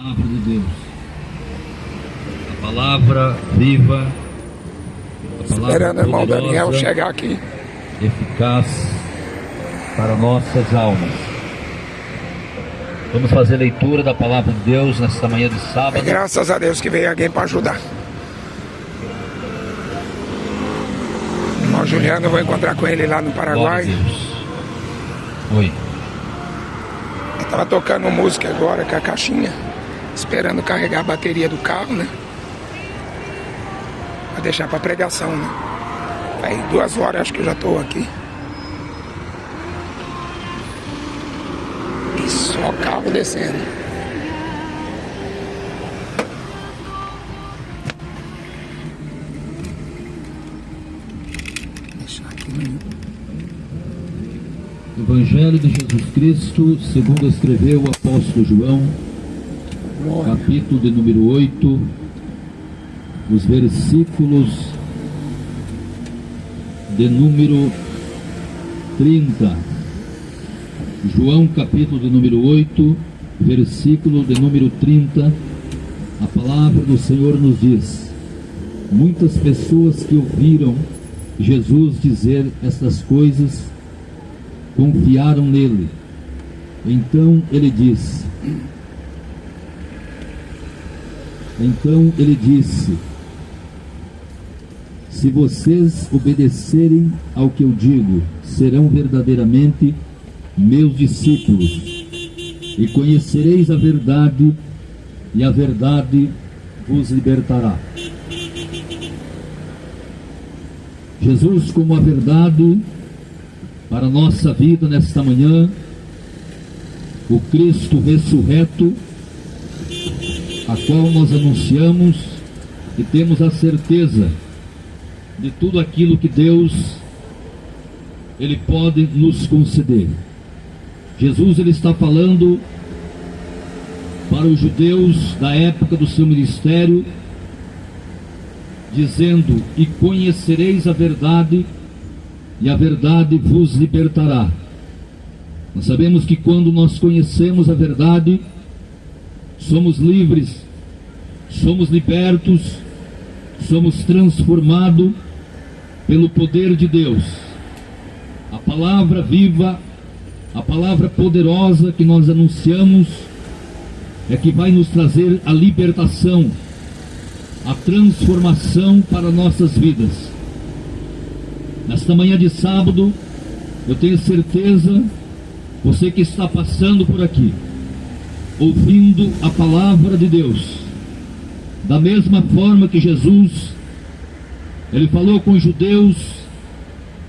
Palavra de Deus, a palavra viva, a palavra esperando o irmão poderosa, Daniel chegar aqui, eficaz para nossas almas. Vamos fazer leitura da palavra de Deus nesta manhã de sábado. Graças a Deus que veio alguém para ajudar. O irmão Juliano, eu vou encontrar com ele lá no Paraguai. Glória a Deus. Oi. Ele estava tocando música agora com a caixinha, esperando carregar a bateria do carro, né? Para deixar para pregação, né? Aí 2 horas acho que eu já estou aqui. E só carro descendo. Deixar aqui, né? Evangelho de Jesus Cristo, segundo escreveu o apóstolo João, capítulo de número 8, os versículos de número 30. João, capítulo de número 8, versículo de número 30, a palavra do Senhor nos diz: muitas pessoas que ouviram Jesus dizer estas coisas confiaram nele. Então ele disse: se vocês obedecerem ao que eu digo, serão verdadeiramente meus discípulos, e conhecereis a verdade, e a verdade vos libertará. Jesus como a verdade para a nossa vida nesta manhã, o Cristo ressurreto, a qual nós anunciamos e temos a certeza de tudo aquilo que Deus Ele pode nos conceder. Jesus ele está falando para os judeus da época do seu ministério, dizendo: e conhecereis a verdade, e a verdade vos libertará. Nós sabemos que quando nós conhecemos a verdade, somos livres, somos libertos, somos transformados pelo poder de Deus. A palavra viva, a palavra poderosa que nós anunciamos é que vai nos trazer a libertação, a transformação para nossas vidas. Nesta manhã de sábado, eu tenho certeza, você que está passando por aqui, ouvindo a palavra de Deus, da mesma forma que Jesus, ele falou com os judeus,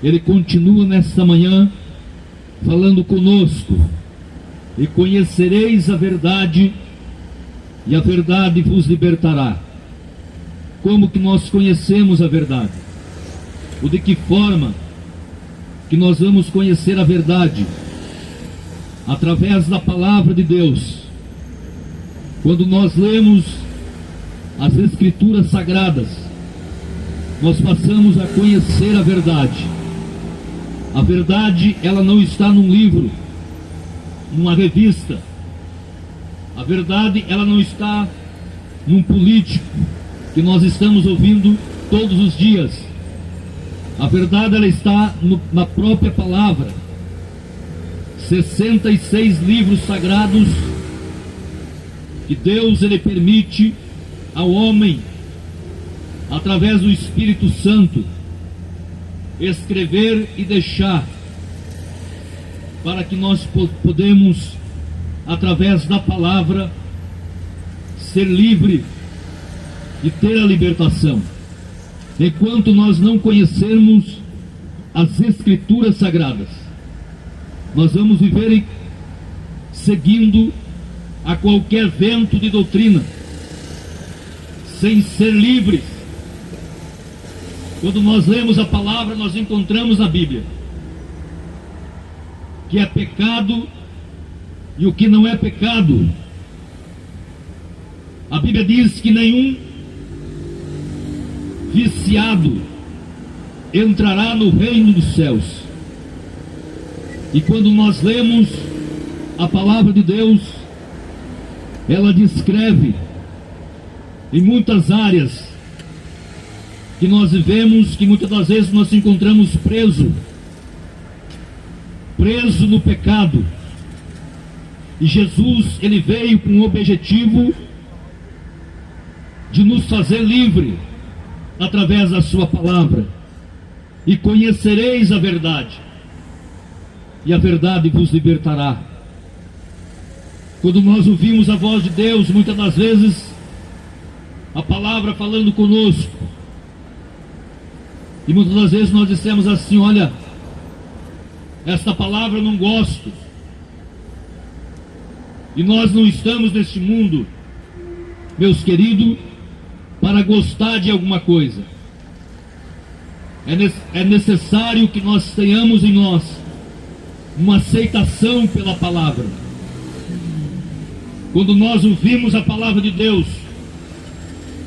ele continua nesta manhã falando conosco: e conhecereis a verdade, e a verdade vos libertará. Como que nós conhecemos a verdade? Ou de que forma que nós vamos conhecer a verdade? Através da palavra de Deus. Quando nós lemos as Escrituras Sagradas, nós passamos a conhecer a verdade. A verdade, ela não está num livro, numa revista. A verdade, ela não está num político que nós estamos ouvindo todos os dias. A verdade, ela está na própria palavra. 66 livros sagrados que Deus ele permite ao homem, através do Espírito Santo, escrever e deixar, para que nós podemos, através da palavra, ser livre e ter a libertação. Enquanto nós não conhecermos as Escrituras Sagradas, nós vamos viver seguindo a qualquer vento de doutrina, sem ser livres. Quando nós lemos a palavra, nós encontramos na Bíblia que é pecado e o que não é pecado. A Bíblia diz que nenhum viciado entrará no reino dos céus. E quando nós lemos a palavra de Deus, ela descreve em muitas áreas que nós vivemos, que muitas das vezes nós nos encontramos preso no pecado. E Jesus, ele veio com o objetivo de nos fazer livre através da sua palavra. E conhecereis a verdade, e a verdade vos libertará. Quando nós ouvimos a voz de Deus, muitas das vezes a palavra falando conosco, e muitas das vezes nós dissemos assim: olha, esta palavra eu não gosto. E nós não estamos neste mundo, meus queridos, para gostar de alguma coisa. É necessário que nós tenhamos em nós uma aceitação pela palavra. Quando nós ouvimos a palavra de Deus,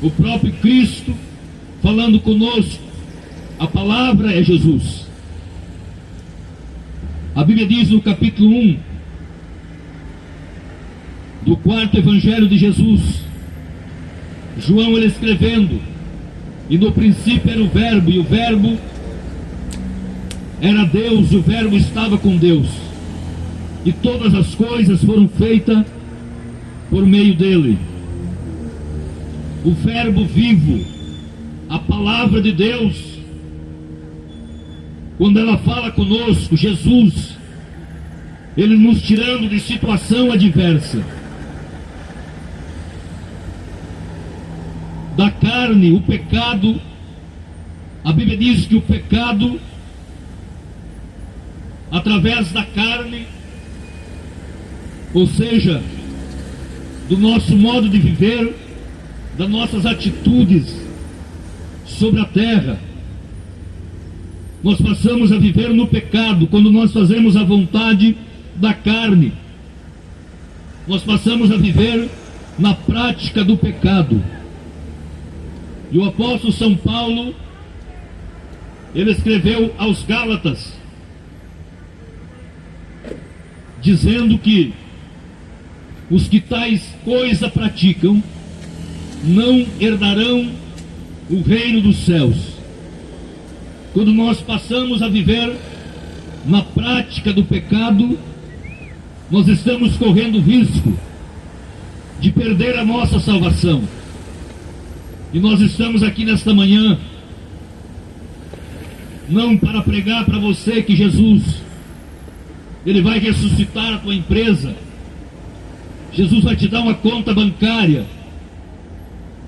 o próprio Cristo falando conosco, a palavra é Jesus. A Bíblia diz no capítulo 1 do 4º Evangelho de Jesus, João, ele escrevendo: e no princípio era o Verbo, e o Verbo era Deus, e o Verbo estava com Deus, e todas as coisas foram feitas por meio dele. O Verbo vivo, a palavra de Deus, quando ela fala conosco, Jesus, ele nos tirando de situação adversa, da carne, o pecado. A Bíblia diz que o pecado, através da carne, ou seja, do nosso modo de viver, das nossas atitudes sobre a terra, nós passamos a viver no pecado. Quando nós fazemos a vontade da carne, nós passamos a viver na prática do pecado. E o apóstolo São Paulo, ele escreveu aos Gálatas, dizendo que os que tais coisa praticam não herdarão o reino dos céus. Quando nós passamos a viver na prática do pecado, nós estamos correndo risco de perder a nossa salvação. E nós estamos aqui nesta manhã, não para pregar para você que Jesus, ele vai ressuscitar a tua empresa, Jesus vai te dar uma conta bancária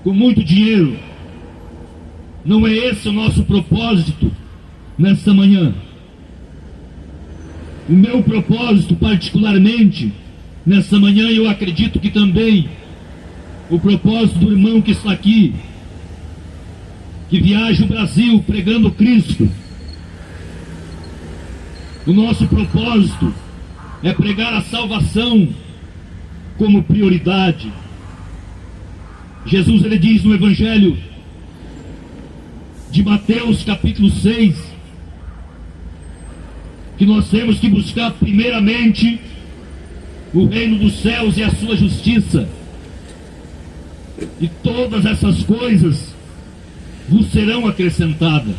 com muito dinheiro. Não é esse o nosso propósito nesta manhã. O meu propósito particularmente nesta manhã, eu acredito que também o propósito do irmão que está aqui, que viaja o Brasil pregando Cristo, o nosso propósito é pregar a salvação como prioridade. Jesus, ele diz no Evangelho de Mateus capítulo 6, que nós temos que buscar primeiramente o reino dos céus e a sua justiça, e todas essas coisas vos serão acrescentadas.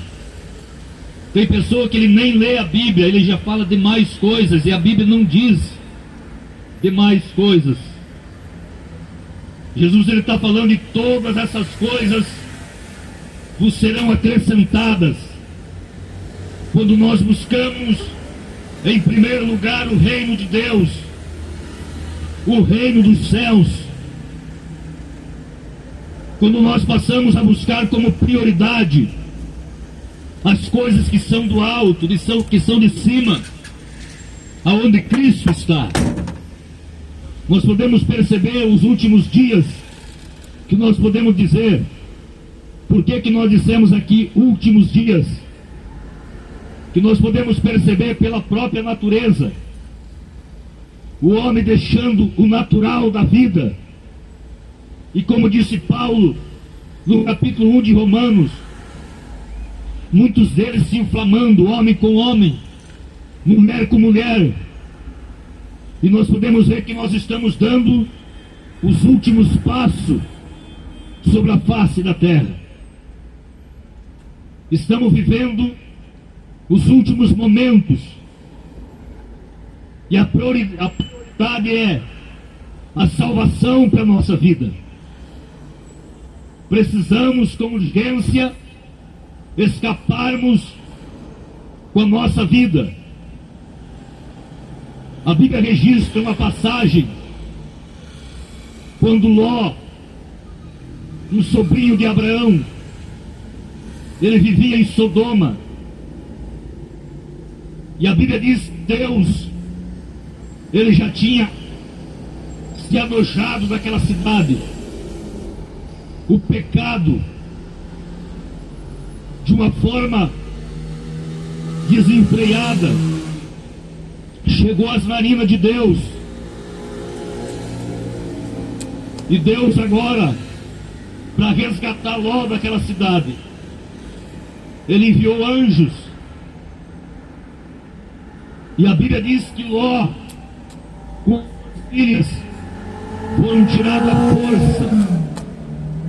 Tem pessoa que ele nem lê a Bíblia, ele já fala de mais coisas, e a Bíblia não diz de mais coisas. Jesus, ele está falando de todas essas coisas vos serão acrescentadas. Quando nós buscamos em primeiro lugar o reino de Deus, o reino dos céus, quando nós passamos a buscar como prioridade as coisas que são do alto, que são de cima, aonde Cristo está, nós podemos perceber os últimos dias, que nós podemos dizer, por que nós dissemos aqui últimos dias? Que nós podemos perceber pela própria natureza, o homem deixando o natural da vida, e como disse Paulo no capítulo 1 de Romanos, muitos deles se inflamando, homem com homem, mulher com mulher, e nós podemos ver que nós estamos dando os últimos passos sobre a face da terra. Estamos vivendo os últimos momentos. E a prioridade é a salvação para a nossa vida. Precisamos, com urgência, escaparmos com a nossa vida. A Bíblia registra uma passagem quando Ló, um sobrinho de Abraão, ele vivia em Sodoma. E a Bíblia diz que Deus, ele já tinha se anojado daquela cidade. O pecado, de uma forma desenfreada, chegou às narinas de Deus. E Deus agora, para resgatar Ló daquela cidade, ele enviou anjos. E a Bíblia diz que Ló, com as filhas, foram tirados à força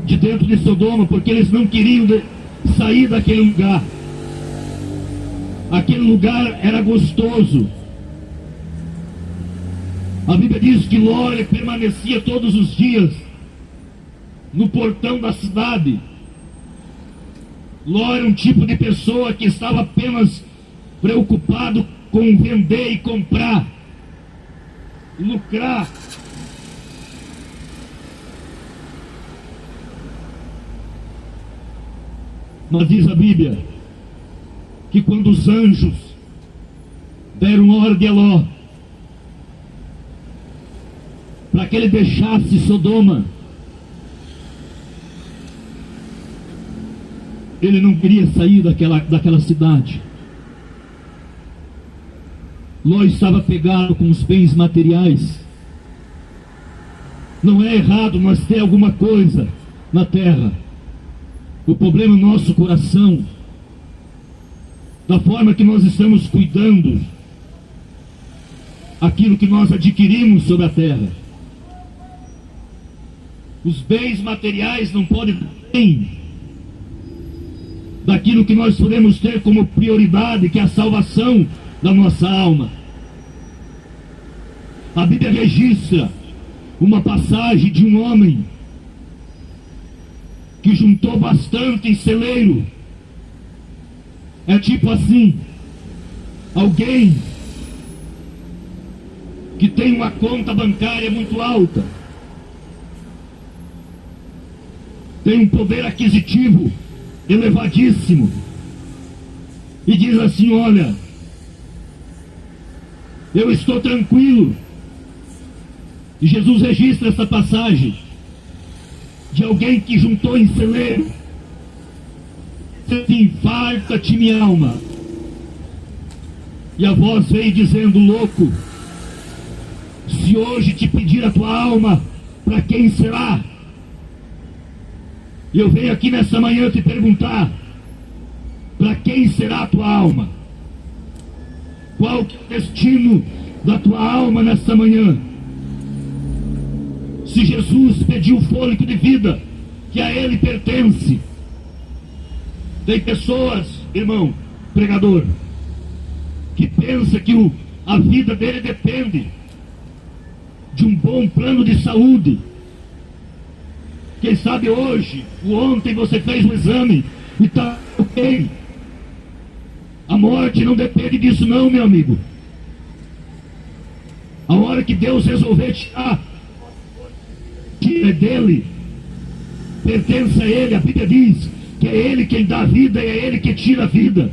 de dentro de Sodoma, porque eles não queriam sair daquele lugar. Aquele lugar era gostoso. A Bíblia diz que Ló, ele permanecia todos os dias no portão da cidade. Ló era um tipo de pessoa que estava apenas preocupado com vender e comprar, lucrar. Mas diz a Bíblia que quando os anjos deram ordem a Ló para que ele deixasse Sodoma, ele não queria sair daquela cidade. Ló estava pegado com os bens materiais. Não é errado nós ter alguma coisa na terra. O problema é o nosso coração, da forma que nós estamos cuidando aquilo que nós adquirimos sobre a terra. Os bens materiais não podem ter daquilo que nós podemos ter como prioridade, que é a salvação da nossa alma. A Bíblia registra uma passagem de um homem que juntou bastante em celeiro. É tipo assim, alguém que tem uma conta bancária muito alta, tem um poder aquisitivo elevadíssimo, e diz assim: olha, eu estou tranquilo. E Jesus registra essa passagem de alguém que juntou em celeiro. Infarta-te, minha alma. E a voz veio dizendo: louco, se hoje te pedir a tua alma, para quem será? E eu venho aqui nessa manhã te perguntar: para quem será a tua alma? Qual que é o destino da tua alma nessa manhã? Se Jesus pediu o fôlego de vida que a Ele pertence, tem pessoas, irmão, pregador, que pensa que a vida dele depende de um bom plano de saúde. Quem sabe hoje, ontem você fez um exame e está ok. A morte não depende disso não, meu amigo. A hora que Deus resolver tirar, é dele, pertence a Ele. A Bíblia diz que é Ele quem dá a vida e é Ele que tira a vida.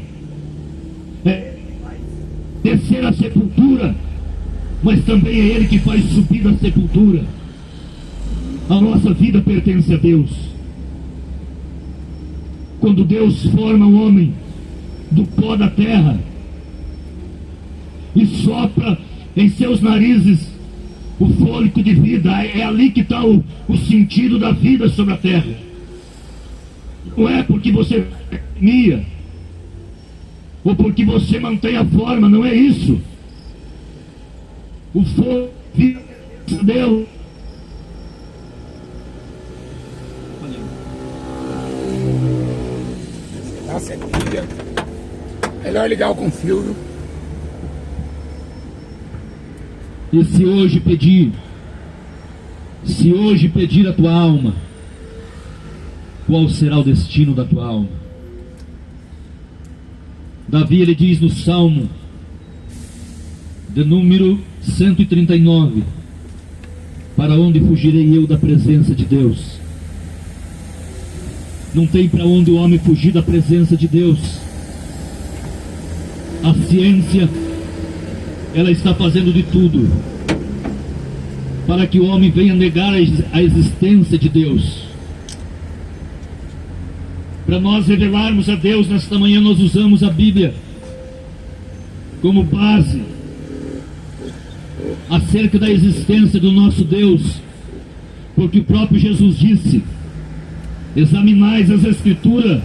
É descer a sepultura, mas também é Ele que faz subir da sepultura. A nossa vida pertence a Deus. Quando Deus forma o homem do pó da terra e sopra em seus narizes o fôlego de vida, é ali que está o sentido da vida sobre a terra. Não é porque você comia ou porque você mantém a forma, não é isso. O fôlego de Deus negócio é pilha. Melhor ligar com fio, viu? E se hoje pedir a tua alma, qual será o destino da tua alma? Davi, ele diz no Salmo de número 139: para onde fugirei eu da presença de Deus? Não tem para onde o homem fugir da presença de Deus. A ciência, ela está fazendo de tudo para que o homem venha negar a existência de Deus. Para nós revelarmos a Deus nesta manhã, nós usamos a Bíblia como base acerca da existência do nosso Deus, porque o próprio Jesus disse: examinais as Escrituras,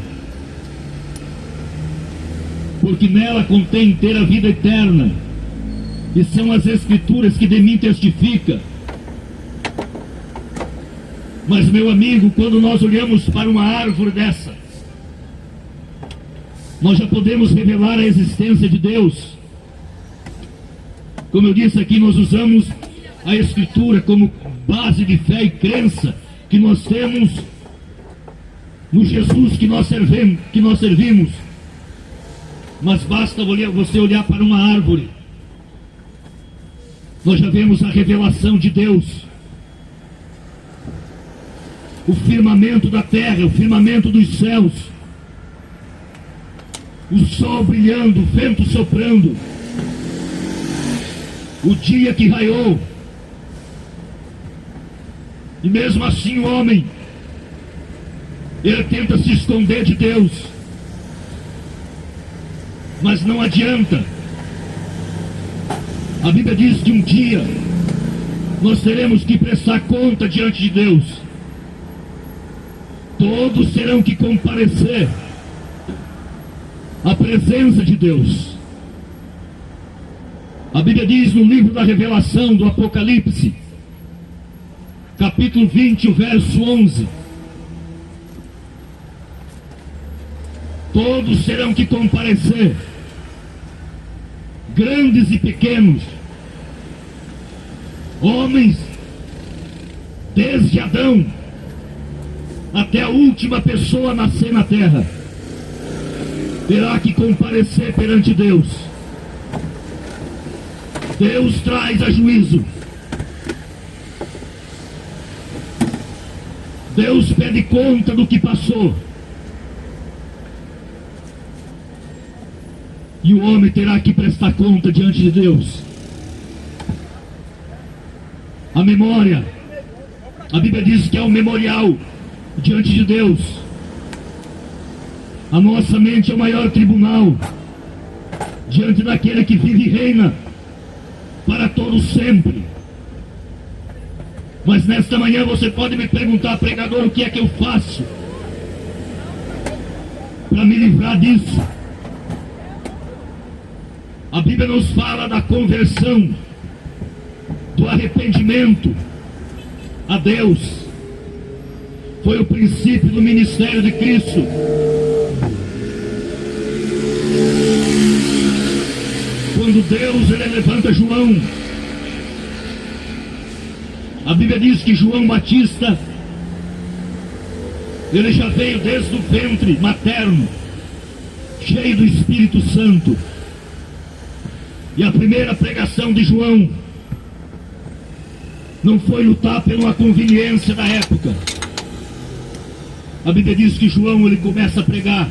porque nela contém ter a vida eterna, e são as Escrituras que de mim testificam. Mas, meu amigo, quando nós olhamos para uma árvore dessa, nós já podemos revelar a existência de Deus. Como eu disse aqui, nós usamos a Escritura como base de fé e crença que nós temos no Jesus que nós servimos. Mas basta você olhar para uma árvore, nós já vemos a revelação de Deus. O firmamento da terra, o firmamento dos céus, o sol brilhando, o vento soprando, o dia que raiou. E mesmo assim o homem, ele tenta se esconder de Deus, mas não adianta. A Bíblia diz que um dia nós teremos que prestar conta diante de Deus. Todos terão que comparecer à presença de Deus. A Bíblia diz no livro da Revelação, do Apocalipse, capítulo 20, o verso 11: todos terão que comparecer, grandes e pequenos, homens, desde Adão até a última pessoa a nascer na terra, terá que comparecer perante Deus. Deus traz a juízo. Deus pede conta do que passou. E o homem terá que prestar conta diante de Deus. A memória, a Bíblia diz que é um memorial diante de Deus. A nossa mente é o maior tribunal diante daquele que vive e reina para todo sempre. Mas nesta manhã você pode me perguntar: pregador, o que é que eu faço para me livrar disso? A Bíblia nos fala da conversão, do arrependimento a Deus. Foi o princípio do ministério de Cristo. Quando Deus ele levanta João, a Bíblia diz que João Batista, ele já veio desde o ventre materno, cheio do Espírito Santo. E a primeira pregação de João não foi lutar por uma conveniência da época. A Bíblia diz que João ele começa a pregar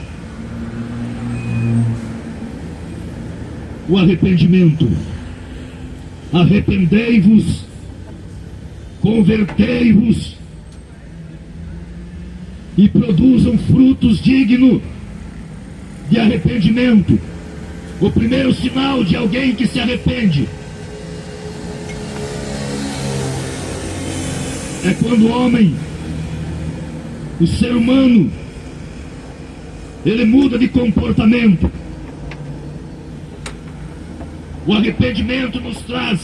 o arrependimento. Arrependei-vos, convertei-vos e produzam frutos dignos de arrependimento. O primeiro sinal de alguém que se arrepende é quando o homem, o ser humano, ele muda de comportamento. O arrependimento nos traz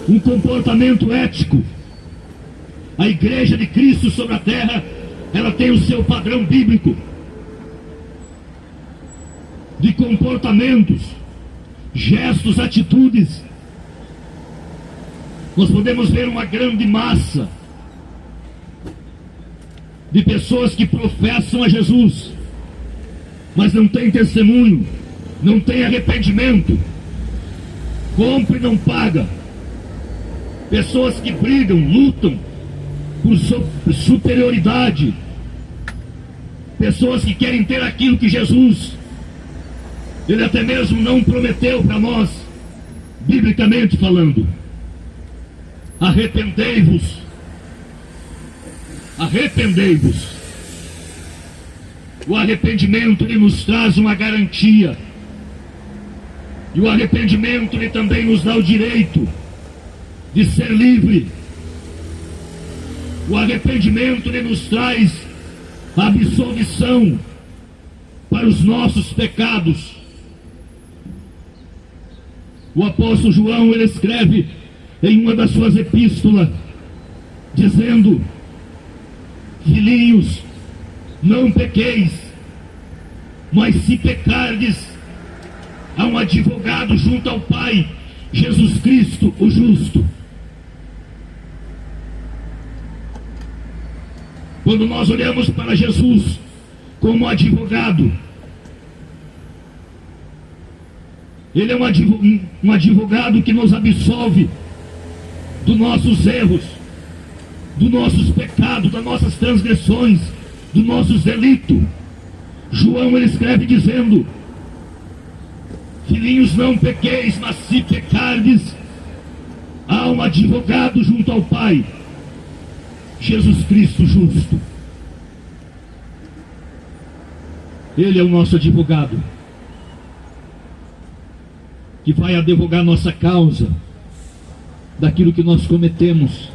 um comportamento ético. A igreja de Cristo sobre a terra, ela tem o seu padrão bíblico. de comportamentos, gestos, atitudes. Nós podemos ver uma grande massa de pessoas que professam a Jesus, mas não tem testemunho, não tem arrependimento, compra e não paga. Pessoas que brigam, lutam por superioridade. Pessoas que querem ter aquilo que Jesus, Ele até mesmo não prometeu para nós, biblicamente falando. Arrependei-vos. Arrependei-vos. O arrependimento, ele nos traz uma garantia. E o arrependimento, ele também nos dá o direito de ser livre. O arrependimento, ele nos traz a absolvição para os nossos pecados. O apóstolo João, ele escreve em uma das suas epístolas, dizendo: filhinhos, não pequeis, mas se pecardes, há um advogado junto ao Pai, Jesus Cristo, o justo. Quando nós olhamos para Jesus como advogado, Ele é um advogado que nos absolve dos nossos erros, dos nossos pecados, das nossas transgressões, dos nossos delitos. João, ele escreve dizendo: filhinhos, não pequeis, mas se pecardes, há um advogado junto ao Pai, Jesus Cristo justo. Ele é o nosso advogado, que vai advogar nossa causa daquilo que nós cometemos.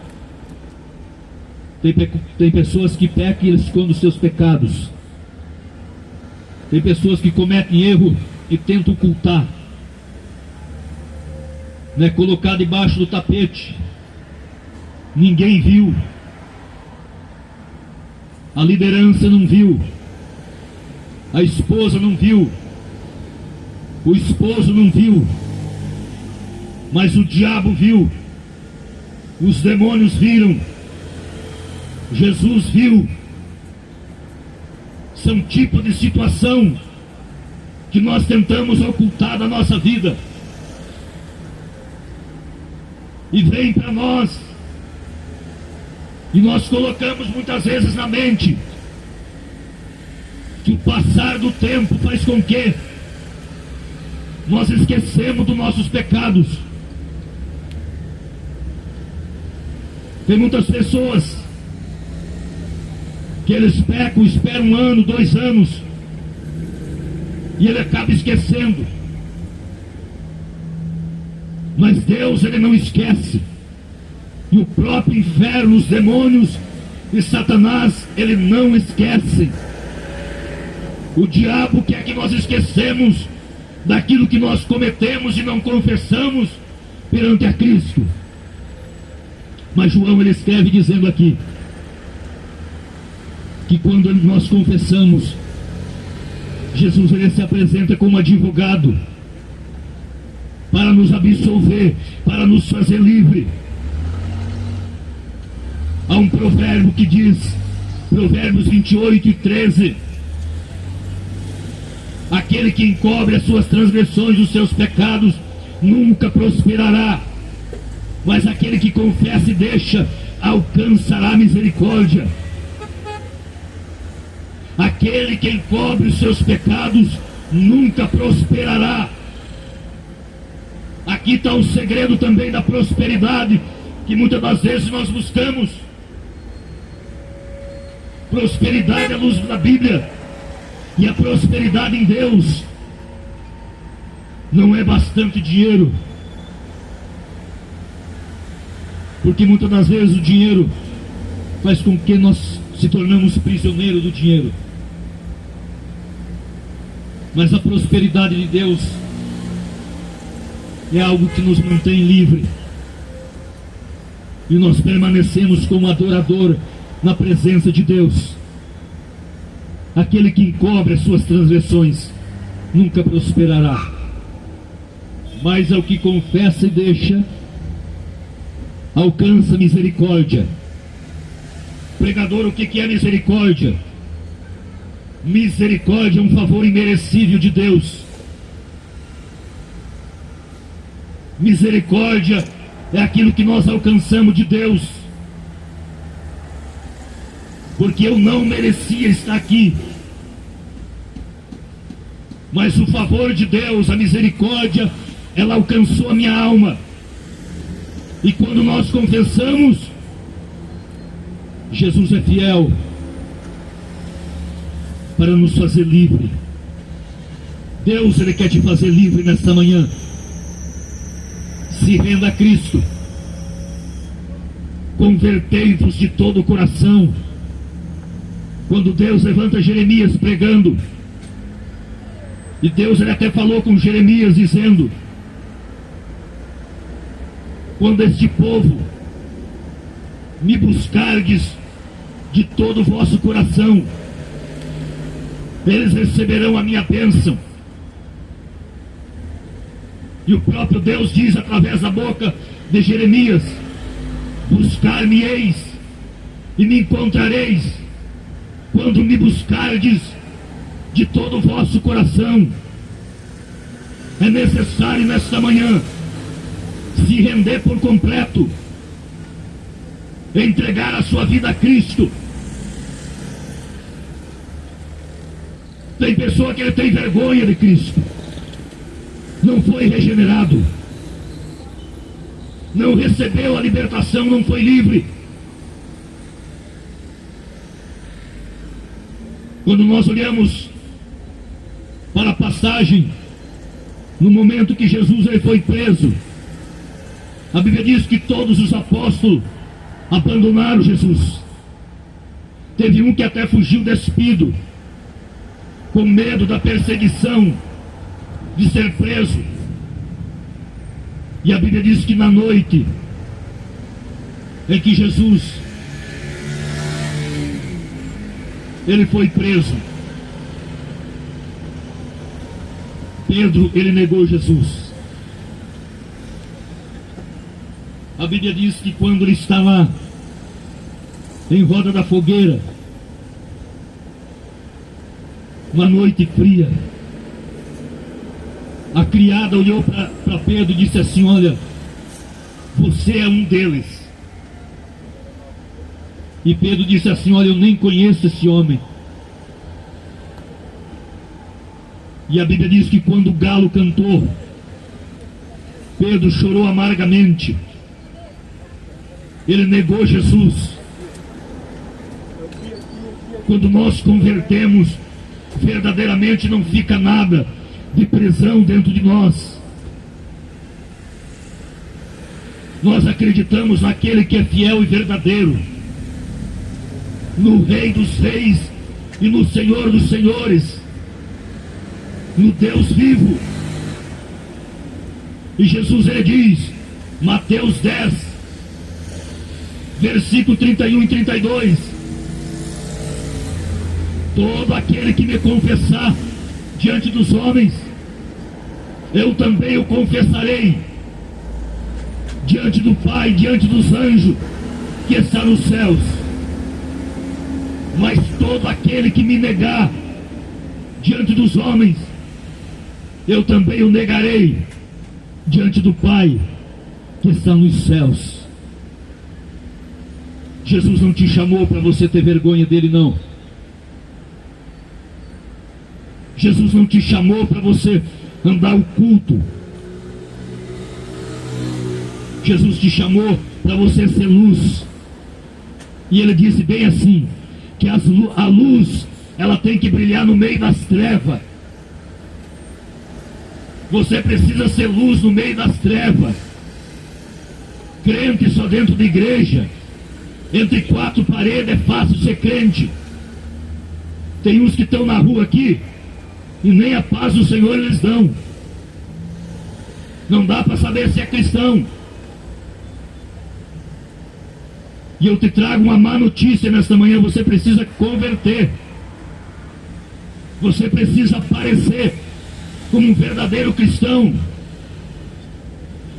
Tem pessoas que pecam e escondem os seus pecados. Tem pessoas que cometem erro e tentam ocultar, colocar debaixo do tapete. Ninguém viu, a liderança não viu, a esposa não viu, o esposo não viu, mas o diabo viu, os demônios viram, Jesus viu. São tipos de situação que nós tentamos ocultar da nossa vida, e vem para nós, e nós colocamos muitas vezes na mente que o passar do tempo faz com que nós esquecemos dos nossos pecados. Tem muitas pessoas que eles pecam, esperam 1 ano, 2 anos, e ele acaba esquecendo. Mas Deus, ele não esquece. E o próprio inferno, os demônios e Satanás, ele não esquece. O diabo quer que nós esquecemos daquilo que nós cometemos e não confessamos perante a Cristo. Mas João, ele escreve dizendo aqui que quando nós confessamos, Jesus, ele se apresenta como advogado para nos absolver, para nos fazer livre. Há um provérbio que diz, Provérbios 28:13, aquele que encobre as suas transgressões, os seus pecados, nunca prosperará, mas aquele que confessa e deixa, alcançará misericórdia. Aquele que encobre os seus pecados nunca prosperará. Aqui está o segredo também da prosperidade, que muitas das vezes nós buscamos. Prosperidade à luz da Bíblia, e a prosperidade em Deus não é bastante dinheiro, porque muitas das vezes o dinheiro faz com que nós se tornamos prisioneiros do dinheiro. Mas a prosperidade de Deus é algo que nos mantém livre, e nós permanecemos como adorador na presença de Deus. Aquele que encobre as suas transgressões nunca prosperará. Mas ao que confessa e deixa, alcança misericórdia. Pregador, o que é misericórdia? Misericórdia é um favor imerecível de Deus. Misericórdia é aquilo que nós alcançamos de Deus, porque eu não merecia estar aqui, mas o favor de Deus, a misericórdia, ela alcançou a minha alma. E quando nós confessamos, Jesus é fiel para nos fazer livre. Deus, Ele quer te fazer livre nesta manhã. Se renda a Cristo. Convertei-vos de todo o coração. Quando Deus levanta Jeremias pregando, e Deus, Ele até falou com Jeremias dizendo: quando este povo me buscardes de todo o vosso coração, eles receberão a minha bênção. E o próprio Deus diz através da boca de Jeremias: buscar-me-eis e me encontrareis, quando me buscardes de todo o vosso coração. É necessário nesta manhã se render por completo, entregar a sua vida a Cristo. Tem pessoa que ele tem vergonha de Cristo, não foi regenerado, não recebeu a libertação, não foi livre. Quando nós olhamos para a passagem, no momento que Jesus ele foi preso, a Bíblia diz que todos os apóstolos abandonaram Jesus. Teve um que até fugiu despido, com medo da perseguição, de ser preso. E a Bíblia diz que na noite em que Jesus ele foi preso, Pedro ele negou Jesus. A Bíblia diz que quando ele está lá em roda da fogueira, uma noite fria, a criada olhou para Pedro e disse assim: olha, você é um deles. E Pedro disse assim: olha, eu nem conheço esse homem. E a Bíblia diz que quando o galo cantou, Pedro chorou amargamente. Ele negou Jesus. Quando nós convertemos, verdadeiramente não fica nada de prisão dentro de nós. Nós acreditamos naquele que é fiel e verdadeiro, no Rei dos Reis e no Senhor dos Senhores, no Deus vivo. E Jesus ele diz, Mateus 10, versículo 31 e 32: todo aquele que me confessar diante dos homens, eu também o confessarei diante do Pai, diante dos anjos que está nos céus. Mas todo aquele que me negar diante dos homens, eu também o negarei diante do Pai que está nos céus. Jesus não te chamou para você ter vergonha dele, não. Jesus não te chamou para você andar oculto. Jesus te chamou para você ser luz. E ele disse bem assim, que a luz, ela tem que brilhar no meio das trevas. Você precisa ser luz no meio das trevas. Crente só dentro da igreja, entre quatro paredes é fácil ser crente. Tem uns que estão na rua aqui e nem a paz do Senhor eles dão. Não dá para saber se é cristão. E eu te trago uma má notícia nesta manhã: você precisa converter. Você precisa aparecer como um verdadeiro cristão.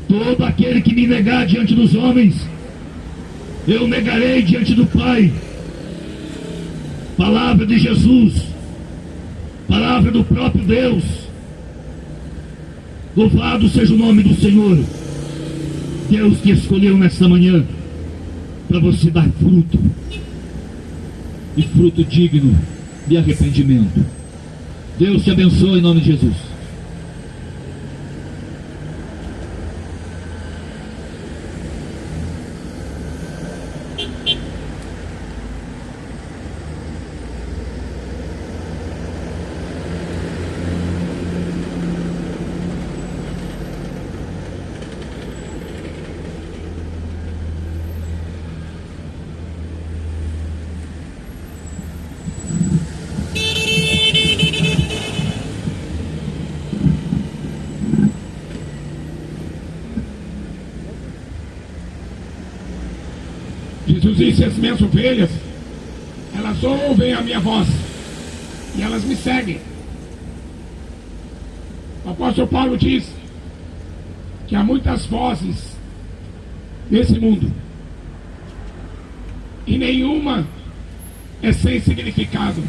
Todo aquele que me negar diante dos homens, eu negarei diante do Pai. Palavra de Jesus, palavra do próprio Deus. Louvado seja o nome do Senhor. Deus te escolheu nesta manhã para você dar fruto, e fruto digno de arrependimento. Deus te abençoe em nome de Jesus. Jesus disse: as minhas ovelhas, elas ouvem a minha voz e elas me seguem. O apóstolo Paulo diz que há muitas vozes nesse mundo e nenhuma é sem significado.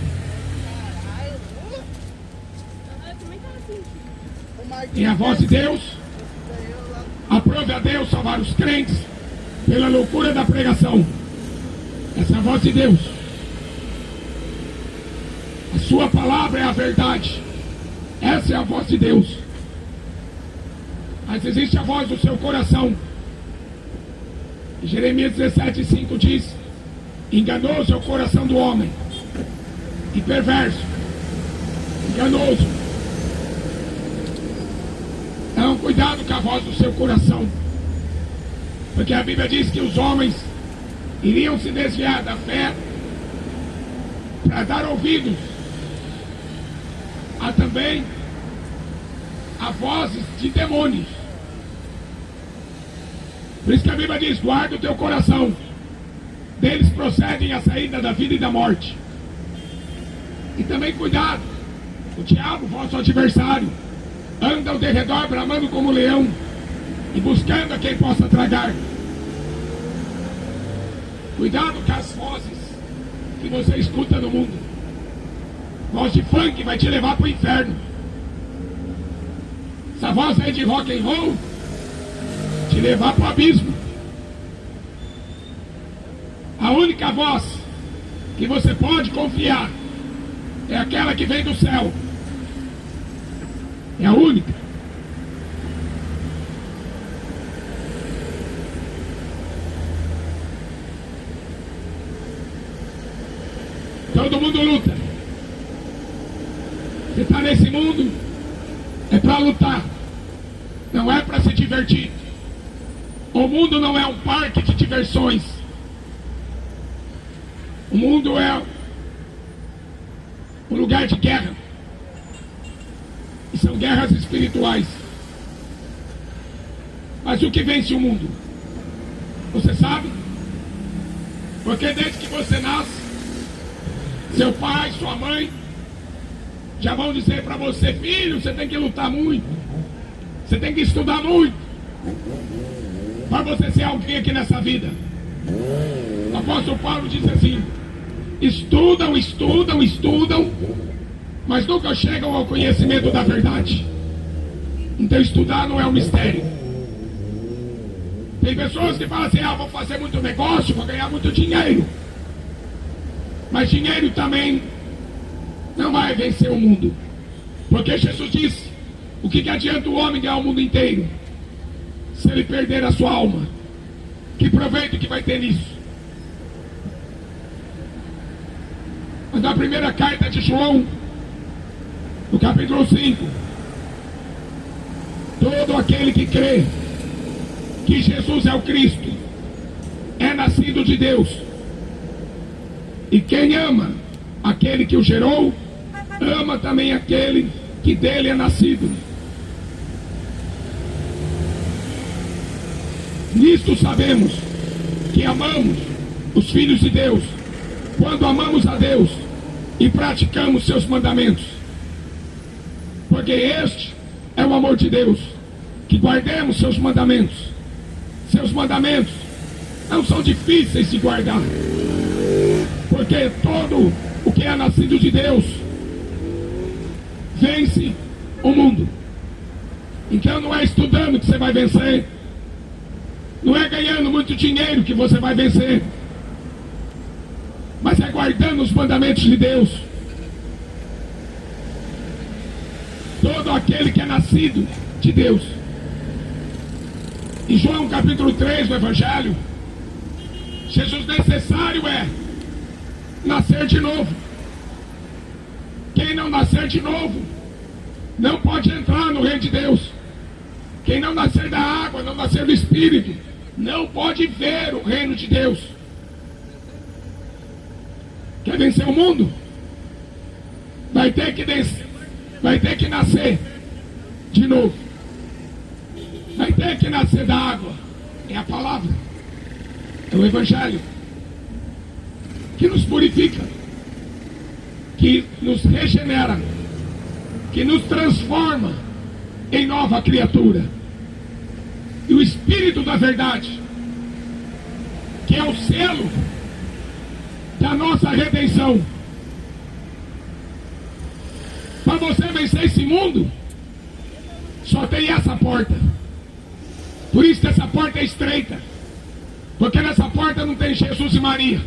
Tem a voz de Deus. Aprove a Deus salvar os crentes pela loucura da pregação. Essa é a voz de Deus. A sua palavra é a verdade. Essa é a voz de Deus. Mas existe a voz do seu coração. Jeremias 17:5 diz: enganoso é o coração do homem, e perverso, enganoso. Então cuidado com a voz do seu coração, porque a Bíblia diz que os homens iriam se desviar da fé para dar ouvidos a também a vozes de demônios. Por isso que a Bíblia diz: guarda o teu coração, deles procedem a saída da vida e da morte. E também cuidado, o diabo, vosso adversário, anda ao derredor bramando como leão e buscando a quem possa tragar. Cuidado com as vozes que você escuta no mundo. Voz de funk vai te levar para o inferno. Essa voz aí de rock and roll te levar para o abismo. A única voz que você pode confiar é aquela que vem do céu. É a única. Todo mundo luta. Você está nesse mundo é para lutar, não é para se divertir. O mundo não é um parque de diversões. O mundo é um lugar de guerra. E são guerras espirituais. Mas o que vence o mundo? Você sabe? Porque desde que você nasce, seu pai, sua mãe já vão dizer para você: filho, você tem que lutar muito, você tem que estudar muito para você ser alguém aqui nessa vida. O apóstolo Paulo diz assim: estudam, mas nunca chegam ao conhecimento da verdade. Então estudar não é um mistério. Tem pessoas que falam assim: vou fazer muito negócio, vou ganhar muito dinheiro. Mas dinheiro também não vai vencer o mundo. Porque Jesus disse: o que adianta o homem ganhar o mundo inteiro se ele perder a sua alma? Que proveito que vai ter nisso? Mas na primeira carta de João, no capítulo 5, todo aquele que crê que Jesus é o Cristo é nascido de Deus. E quem ama aquele que o gerou, ama também aquele que dele é nascido. Nisto sabemos que amamos os filhos de Deus, quando amamos a Deus e praticamos seus mandamentos. Porque este o amor de Deus, que guardemos seus mandamentos. Seus mandamentos não são difíceis de guardar, porque todo o que é nascido de Deus vence o mundo. Então não é estudando que você vai vencer, não é ganhando muito dinheiro que você vai vencer, mas é guardando os mandamentos de Deus. Todo aquele que é nascido de Deus. Em João capítulo 3 do Evangelho, Jesus, necessário é nascer de novo. Quem não nascer de novo não pode entrar no reino de Deus. Quem não nascer da água, não nascer do Espírito, não pode ver o reino de Deus. Quer vencer o mundo? Vai ter que nascer de novo. Vai ter que nascer da água. É a palavra, é o Evangelho, que nos purifica, que nos regenera, que nos transforma em nova criatura. E o Espírito da verdade, que é o selo da nossa redenção. Para você vencer esse mundo, só tem essa porta. Por isso que essa porta é estreita, porque nessa porta não tem Jesus e Maria,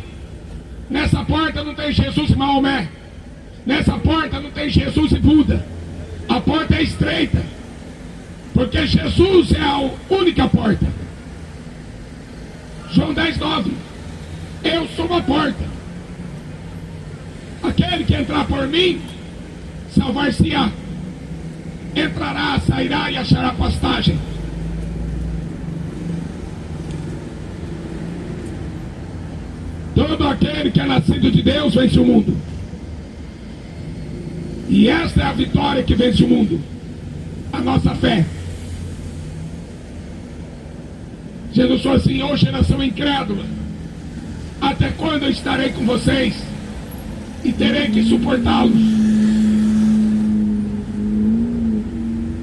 nessa porta não tem Jesus e Maomé, nessa porta não tem Jesus e Buda. A porta é estreita, porque Jesus é a única porta. João 10:9. Eu sou a porta. Aquele que entrar por mim salvar-se-á. Entrará, sairá e achará pastagem. Todo aquele que é nascido de Deus vence o mundo. E esta é a vitória que vence o mundo: a nossa fé. Jesus falou assim: ô geração incrédula, até quando eu estarei com vocês e terei que suportá-los?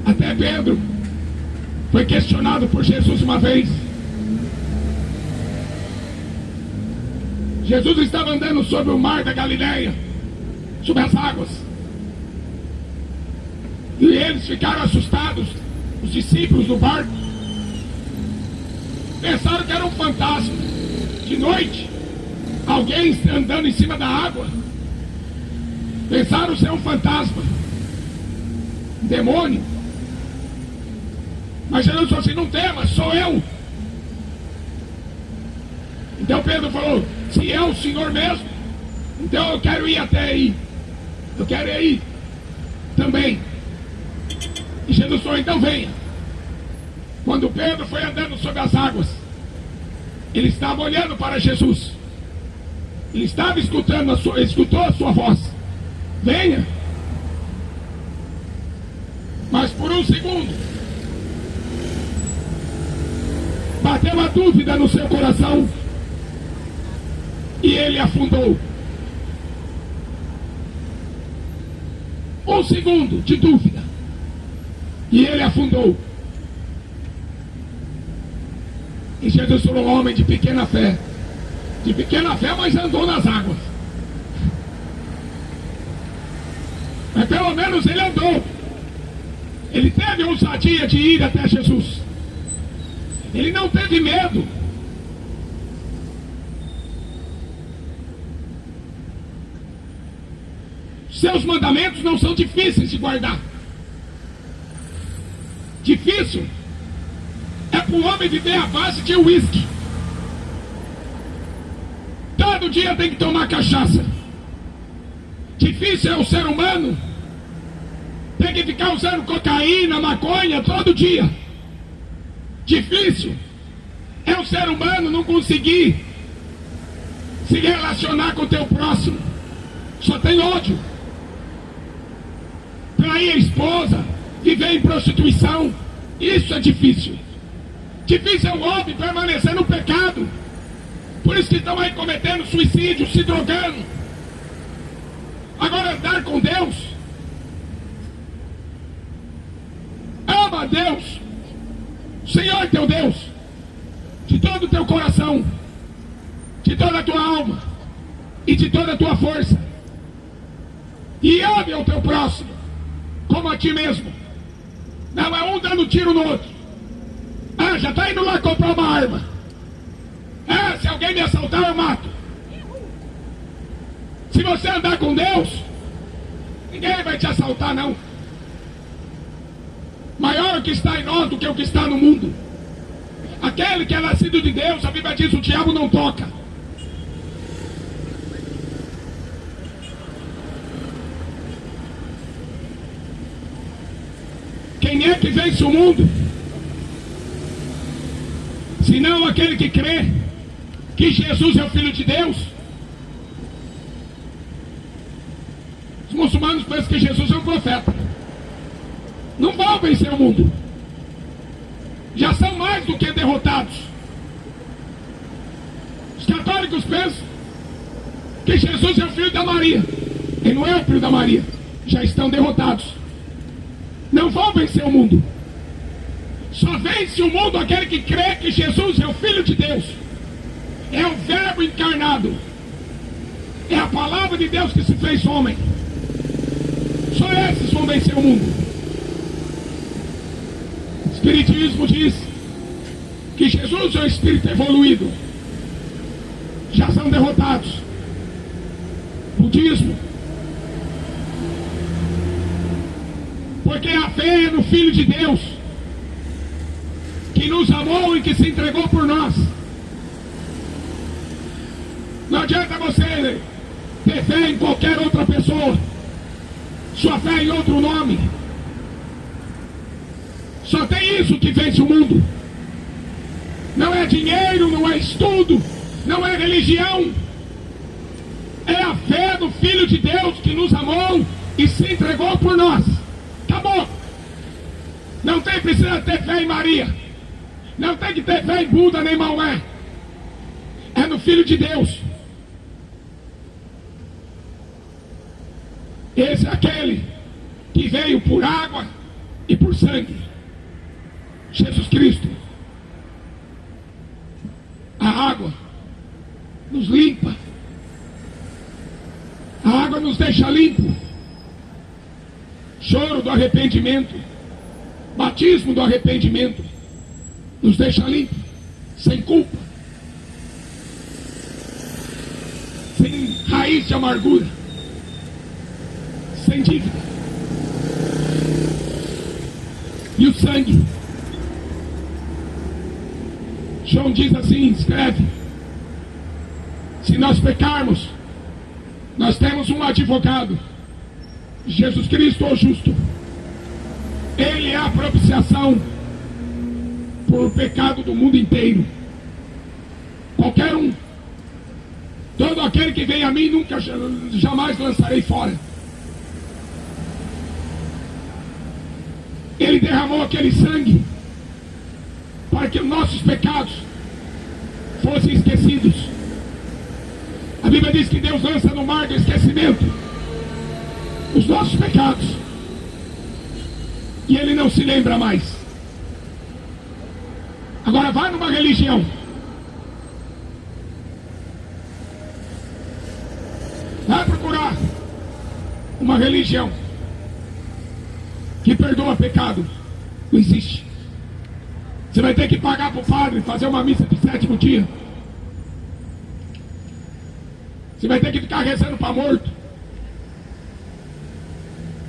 Até Pedro foi questionado por Jesus uma vez. Jesus estava andando sobre o mar da Galileia, sobre as águas, e eles ficaram assustados, os discípulos do barco. Pensaram que era um fantasma. De noite, alguém andando em cima da água. Pensaram ser um fantasma, um demônio. Mas Jesus falou assim: não temas, sou eu. Então Pedro falou: se é o Senhor mesmo, então eu quero ir até aí. Eu quero ir também. E Jesus falou: então venha. Quando Pedro foi andando sobre as águas, ele estava olhando para Jesus. Ele estava escutando escutou a sua voz: venha. Mas por um segundo bateu a dúvida no seu coração e ele afundou. Um segundo de dúvida e ele afundou. E Jesus falou: homem de pequena fé. De pequena fé, mas andou nas águas. Mas pelo menos ele andou. Ele teve a ousadia de ir até Jesus. Ele não teve medo. Seus mandamentos não são difíceis de guardar. Difícil é para o homem viver à base de uísque. Todo dia tem que tomar cachaça. Difícil é o ser humano tem que ficar usando cocaína, maconha todo dia. Difícil é o ser humano não conseguir se relacionar com o teu próximo. Só tem ódio. Trair a esposa, viver em prostituição. Isso é difícil. Difícil é o homem permanecer no pecado. Por isso que estão aí cometendo suicídio, se drogando. Agora andar com Deus. a Deus, Senhor teu Deus, de todo o teu coração, de toda a tua alma e de toda a tua força, e ame ao teu próximo como a ti mesmo. Não é um dando tiro no outro. Ah, já está indo lá comprar uma arma. Ah, se alguém me assaltar eu mato. Se você andar com Deus, ninguém vai te assaltar não. Maior o que está em nós do que o que está no mundo. Aquele que é nascido de Deus, a Bíblia diz, o diabo não toca. Quem é que vence o mundo? Senão aquele que crê que Jesus é o Filho de Deus. Os muçulmanos pensam que Jesus é um profeta. Não vão vencer o mundo. Já são mais do que derrotados. Os católicos pensam que Jesus é o filho da Maria. Ele não é o filho da Maria. Já estão derrotados. Não vão vencer o mundo. Só vence o mundo aquele que crê que Jesus é o Filho de Deus. É o Verbo encarnado. É a palavra de Deus que se fez homem. Só esses vão vencer o mundo. O Espiritismo diz que Jesus é um espírito evoluído. Já são derrotados. Budismo. Porque a fé é no Filho de Deus, que nos amou e que se entregou por nós. Não adianta você ter fé em qualquer outra pessoa. Sua fé em outro nome. Só tem isso que vence o mundo. Não é dinheiro, não é estudo, não é religião. É a fé do Filho de Deus que nos amou e se entregou por nós. Acabou. Não precisa ter fé em Maria. Não tem que ter fé em Buda nem Maomé. É no Filho de Deus. Esse é aquele que veio por água e por sangue. Jesus Cristo. A água nos limpa. A água nos deixa limpo. Choro do arrependimento, batismo do arrependimento, nos deixa limpo, sem culpa, sem raiz de amargura, sem dívida. E o sangue, João diz assim, escreve: se nós pecarmos, nós temos um advogado, Jesus Cristo o justo. Ele é a propiciação por pecado do mundo inteiro. Qualquer um. Todo aquele que vem a mim nunca, jamais lançarei fora. Ele derramou aquele sangue para que os nossos pecados fossem esquecidos. A Bíblia diz que Deus lança no mar do esquecimento os nossos pecados, e Ele não se lembra mais. Agora vai numa religião, vai procurar uma religião que perdoa pecado. Não existe. Você vai ter que pagar para o padre fazer uma missa de 7º dia. Você vai ter que ficar rezando para morto,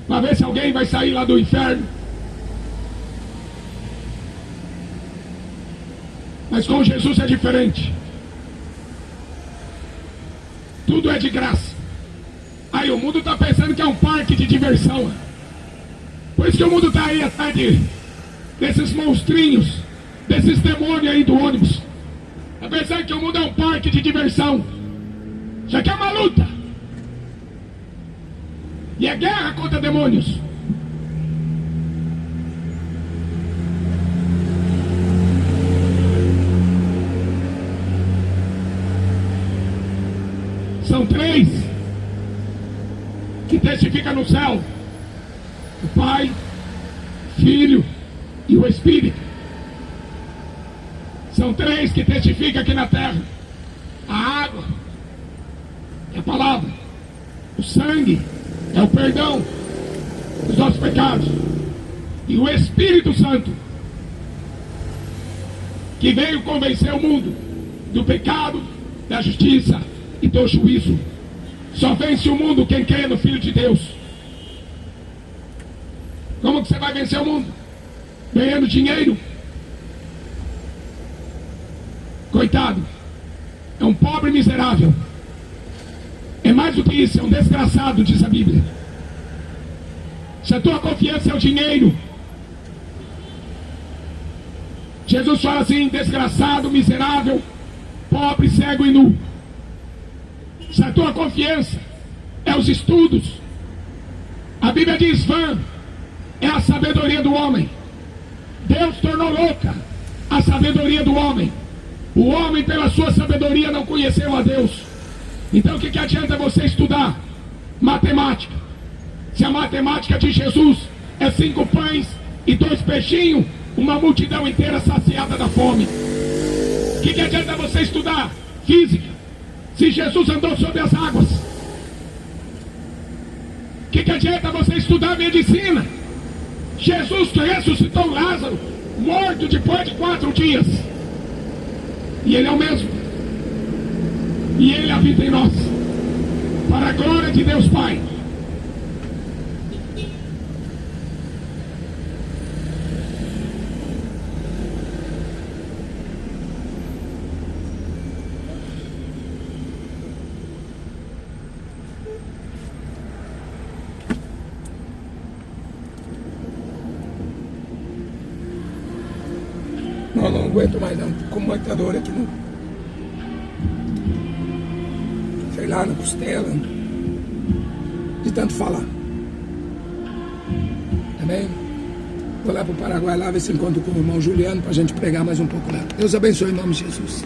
para ver se alguém vai sair lá do inferno. Mas com Jesus é diferente. Tudo é de graça. Aí o mundo está pensando que é um parque de diversão. Por isso que o mundo está aí atrás desses monstrinhos, desses demônios aí do ônibus. Está pensando que o mundo é um parque de diversão. Isso aqui é uma luta. E é guerra contra demônios. São 3 que testificam no céu: o Pai, Filho e o Espírito. São três que testificam aqui na terra: a água é a palavra, o sangue é o perdão dos nossos pecados, e o Espírito Santo, que veio convencer o mundo do pecado, da justiça e do juízo. Só vence o mundo quem crê no Filho de Deus. Como que você vai vencer o mundo? Ganhando dinheiro? Coitado, é um pobre miserável. É mais do que isso, é um desgraçado, diz a Bíblia. Se a tua confiança é o dinheiro, Jesus fala assim: desgraçado, miserável, pobre, cego e nu. Se a tua confiança é os estudos, a Bíblia diz: vã é a sabedoria do homem. Deus tornou louca a sabedoria do homem. O homem, pela sua sabedoria, não conheceu a Deus. Então o que adianta você estudar matemática, se a matemática de Jesus é 5 pães e 2 peixinhos, uma multidão inteira saciada da fome? O que adianta você estudar física, se Jesus andou sobre as águas? O que adianta você estudar medicina? Jesus ressuscitou Lázaro, morto depois de 4 dias. E Ele é o mesmo. E Ele habita em nós, para a glória de Deus Pai. Não aguento mais não, com muita dor aqui no... sei lá, na costela, de tanto falar. Amém? Vou lá pro Paraguai lá, ver se encontro com o irmão Juliano, pra gente pregar mais um pouco lá. Deus abençoe em nome de Jesus.